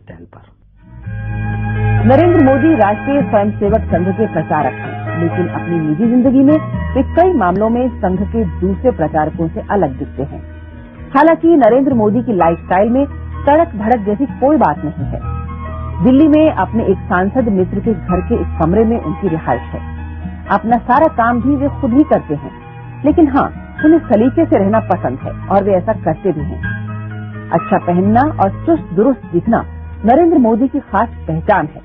टहल पर। नरेंद्र मोदी राष्ट्रीय स्वयंसेवक संघ के प्रचारक हैं, लेकिन अपनी निजी जिंदगी में वे कई मामलों में संघ के दूसरे प्रचारकों से अलग दिखते हैं। हालांकि नरेंद्र मोदी की लाइफस्टाइल में तड़क भड़क जैसी कोई बात नहीं है। दिल्ली में अपने एक सांसद मित्र के घर के एक कमरे में उनकी रिहाइश है। अपना सारा काम भी वे खुद ही करते हैं, लेकिन हाँ, उन्हें सलीके से रहना पसंद है और वे ऐसा करते भी हैं। अच्छा पहनना और चुस्त दुरुस्त दिखना नरेंद्र मोदी की खास पहचान है।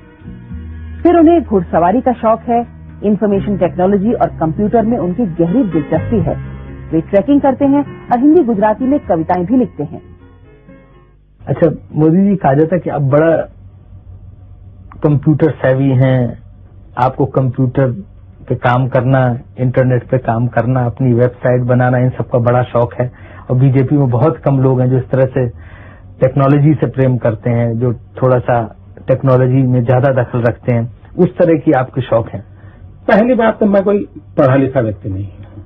फिर उन्हें घुड़सवारी का शौक है। इंफॉर्मेशन टेक्नोलॉजी और कंप्यूटर में उनकी गहरी दिलचस्पी है। वे ट्रैकिंग करते हैं और हिंदी गुजराती में कविताएं भी लिखते हैं। अच्छा, मोदी जी कहा जाता है कि आप बड़ा कंप्यूटर सेवी हैं, आपको कंप्यूटर पे काम करना, इंटरनेट पे काम करना, अपनी वेबसाइट बनाना, इन सबका बड़ा शौक है। और बीजेपी में बहुत कम लोग हैं जो इस तरह से टेक्नोलॉजी से प्रेम करते हैं, जो थोड़ा सा टेक्नोलॉजी में ज्यादा दखल रखते हैं। उस तरह की आपके शौक हैं? पहली बात तो मैं कोई पढ़ा लिखा व्यक्ति नहीं हूं,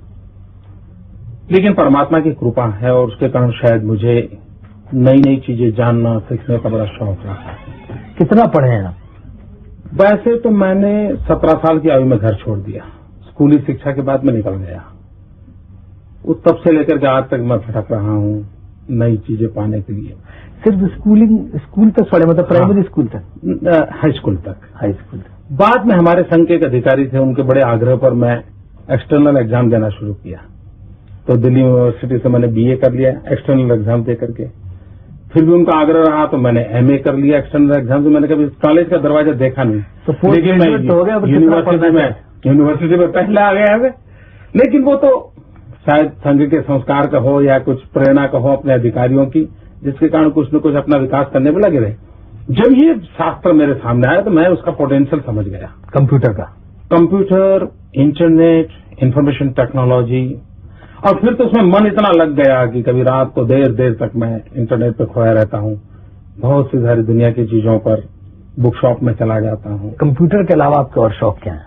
लेकिन परमात्मा की कृपा है और उसके कारण शायद मुझे नई नई चीजें जानना सीखने का बड़ा शौक है। कितना पढ़े हैं आप? वैसे तो मैंने 17 साल की आयु में घर छोड़ दिया। स्कूली शिक्षा के बाद मैं निकल गया। उस तब से लेकर के आज तक मैं भटक रहा हूं नई चीजें पाने के लिए। सिर्फ स्कूल तक पढ़े, मतलब प्राइमरी स्कूल तक? हाई स्कूल तक। हाई स्कूल तक। बाद में हमारे संघ के एक अधिकारी थे, उनके बड़े आग्रह पर मैं एक्सटर्नल एग्जाम देना शुरू किया। तो दिल्ली यूनिवर्सिटी से मैंने बीए कर लिया एक्सटर्नल एग्जाम दे करके। फिर भी उनका आग्रह रहा तो मैंने एमए कर लिया एक्सटर्नल एग्जाम से। मैंने कभी कॉलेज का दरवाजा देखा नहीं, तो लेकिन मैं यूनिवर्सिटी में पहले आ गया है। लेकिन वो तो शायद संघ के संस्कार का हो या कुछ प्रेरणा का हो अपने अधिकारियों की, जिसके कारण कुछ न कुछ अपना विकास करने में लगे रहे। जब ये शास्त्र मेरे सामने आया तो मैं उसका पोटेंशियल समझ गया। कंप्यूटर का, कंप्यूटर, इंटरनेट, इंफॉर्मेशन टेक्नोलॉजी, और फिर तो उसमें मन इतना लग गया कि कभी रात को देर देर तक मैं इंटरनेट पे खोया रहता हूँ। बहुत सी सारी दुनिया की चीजों पर बुक शॉप में चला जाता हूँ। कंप्यूटर के अलावा आपके और शौक क्या है?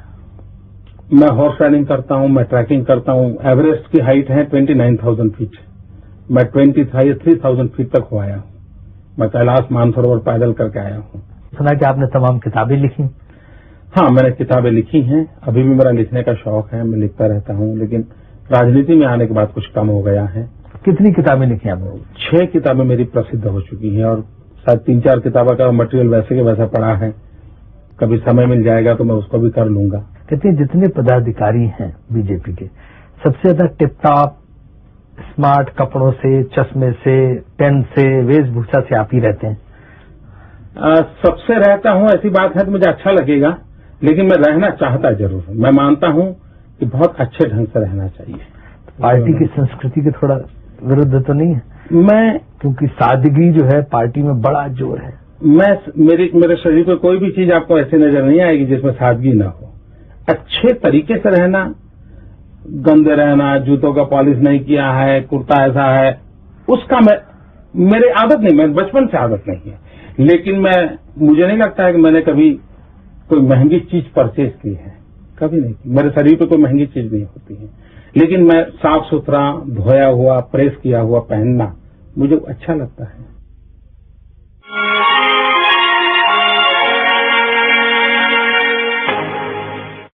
मैं हॉर्स राइडिंग करता हूँ, मैं ट्रैकिंग करता हूँ। एवरेस्ट की हाइट है 29,000 फीट। मैं 3,000 फीट तक हो आया हूँ। मैं कैलाश मानसरोवर पैदल करके आया हूँ। सुना कि आपने तमाम किताबें लिखी? हाँ, मैंने किताबें लिखी हैं। अभी भी मेरा लिखने का शौक है, मैं लिखता रहता हूँ, लेकिन राजनीति में आने के बाद कुछ कम हो गया है। कितनी किताबें लिखी आपने? 6 किताबें मेरी प्रसिद्ध हो चुकी हैं और शायद 3-4 किताबों का मटेरियल वैसे के वैसा पड़ा है। कभी समय मिल जाएगा तो मैं उसको भी कर लूंगा। कहते हैं जितने पदाधिकारी हैं बीजेपी के, सबसे ज्यादा टिपटॉप स्मार्ट कपड़ों से, चश्मे से, पेन से, वेशभूषा से आप ही रहते हैं। सबसे रहता हूं ऐसी बात है तो मुझे अच्छा लगेगा, लेकिन मैं रहना चाहता जरूर हूं। मैं मानता हूं कि बहुत अच्छे ढंग से रहना चाहिए। पार्टी की संस्कृति के थोड़ा विरुद्ध तो नहीं है? मैं, क्योंकि सादगी जो है पार्टी में बड़ा जोर है। मेरे शरीर पर कोई भी चीज आपको ऐसी नजर नहीं आएगी जिसमें सादगी ना हो। अच्छे तरीके से रहना, गंदे रहना, जूतों का पॉलिश नहीं किया है, कुर्ता ऐसा है, उसका मेरे आदत नहीं, मैं बचपन से आदत नहीं है। लेकिन मुझे नहीं लगता है कि मैंने कभी कोई महंगी चीज परचेज की है, कभी नहीं की। मेरे शरीर पे कोई महंगी चीज नहीं होती है, लेकिन मैं साफ सुथरा, धोया हुआ, प्रेस किया हुआ पहनना मुझे अच्छा लगता है।